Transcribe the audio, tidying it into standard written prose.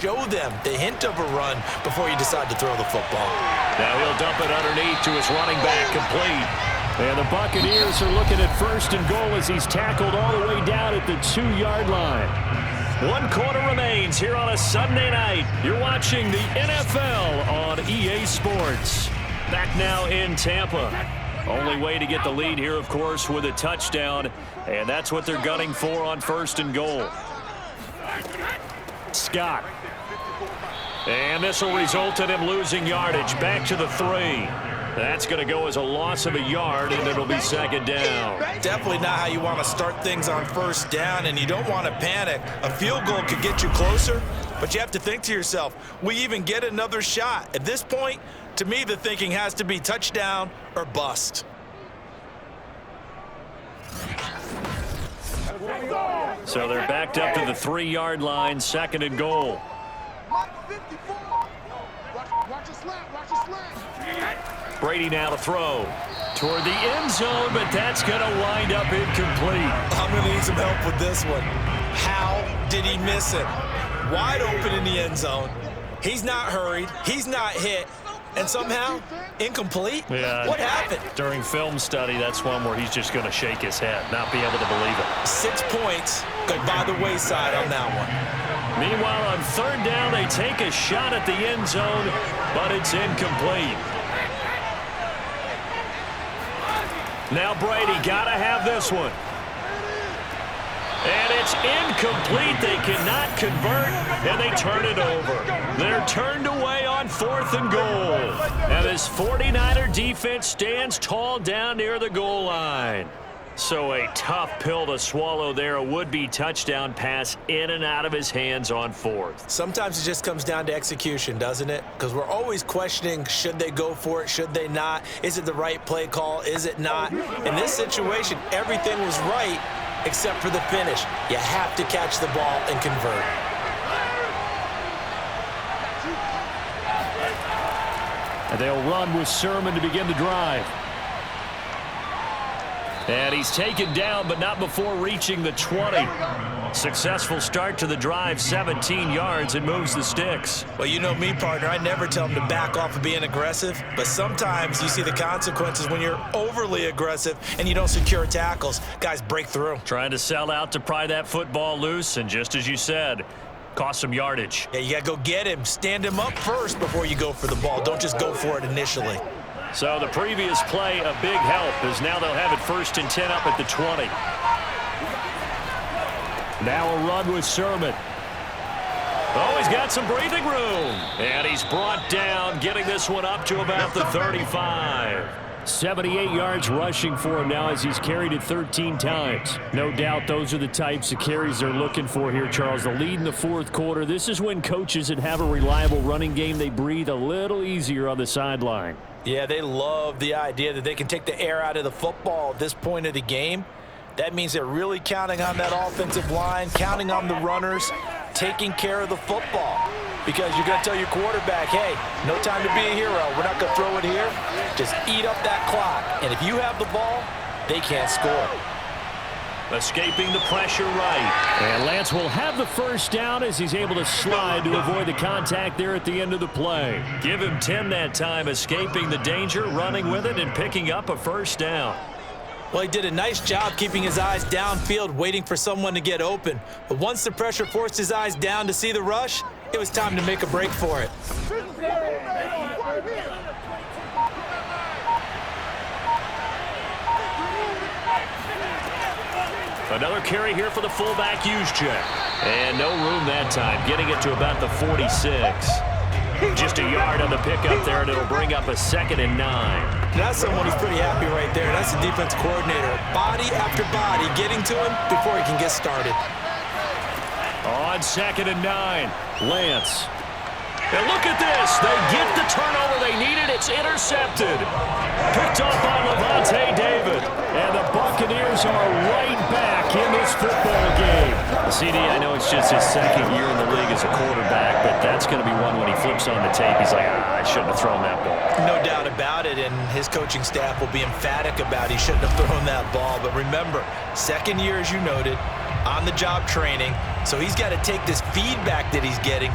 Show them the hint of a run before you decide to throw the football. Now he'll dump it underneath to his running back, complete. And the Buccaneers are looking at 1st and goal as he's tackled all the way down at the 2-yard line. 1 quarter remains here on a Sunday night. You're watching the NFL on EA Sports. Back now in Tampa. Only way to get the lead here, of course, with a touchdown. And that's what they're gunning for on 1st and goal. Scott. And this will result in him losing yardage. Back to the 3. That's going to go as a loss of a yard, and it'll be 2nd down. Definitely not how you want to start things on 1st down, and you don't want to panic. A field goal could get you closer, but you have to think to yourself, we even get another shot. At this point, to me, the thinking has to be touchdown or bust. So they're backed up to the 3-yard line, 2nd and goal. Brady now to throw toward the end zone, but that's going to wind up incomplete. I'm going to need some help with this one. How did he miss it? Wide open in the end zone. He's not hurried. He's not hit. And somehow, incomplete? Yeah. What happened? During film study, that's one where he's just going to shake his head, not be able to believe it. 6 points go by the wayside on that one. Meanwhile, on 3rd down, they take a shot at the end zone, but it's incomplete. Now Brady got to have this one. And it's incomplete. They cannot convert, and they turn it over. They're turned away on 4th and goal. And this 49er defense stands tall down near the goal line. So a tough pill to swallow there. A would-be touchdown pass in and out of his hands on 4th. Sometimes it just comes down to execution, doesn't it? Because we're always questioning, should they go for it, should they not? Is it the right play call, is it not? In this situation, everything was right except for the finish. You have to catch the ball and convert. And they'll run with Sermon to begin the drive. And he's taken down, but not before reaching the 20. Successful start to the drive, 17 yards, and moves the sticks. Well, you know me, partner. I never tell them to back off of being aggressive, but sometimes you see the consequences when you're overly aggressive and you don't secure tackles. Guys break through. Trying to sell out to pry that football loose, and just as you said, cost some yardage. Yeah, you got to go get him. Stand him up first before you go for the ball. Don't just go for it initially. So the previous play, a big help, as now they'll have it 1st and 10 up at the 20. Now a run with Sermon. Oh, he's got some breathing room. And he's brought down, getting this one up to about the 35. 78 yards rushing for him now as he's carried it 13 times. No doubt those are the types of carries they're looking for here, Charles. The lead in the 4th quarter. This is when coaches that have a reliable running game, they breathe a little easier on the sideline. Yeah, they love the idea that they can take the air out of the football at this point of the game. That means they're really counting on that offensive line, counting on the runners, taking care of the football. Because you're going to tell your quarterback, hey, no time to be a hero. We're not going to throw it here. Just eat up that clock. And if you have the ball, they can't score. Escaping the pressure right. And Lance will have the 1st down as he's able to slide to avoid the contact there at the end of the play. Give him 10 that time, escaping the danger, running with it, and picking up a 1st down. Well, he did a nice job keeping his eyes downfield, waiting for someone to get open. But once the pressure forced his eyes down to see the rush, it was time to make a break for it. Another carry here for the fullback Juszczyk. And no room that time, getting it to about the 46. Just a yard on the pickup there, and it'll bring up a 2nd and 9. That's someone who's pretty happy right there. That's the defense coordinator. Body after body getting to him before he can get started. On 2nd and 9, Lance. And look at this. They get the turnover they needed. It's intercepted. Picked up by Levante David. And the Buccaneers are right back in this football game. CD, I know it's just his 2nd year in the league as a quarterback, but that's going to be one when he flips on the tape. He's like, I shouldn't have thrown that ball. No doubt about it, and his coaching staff will be emphatic about he shouldn't have thrown that ball. But remember, 2nd year, as you noted, on-the-job training, so he's got to take this feedback that he's getting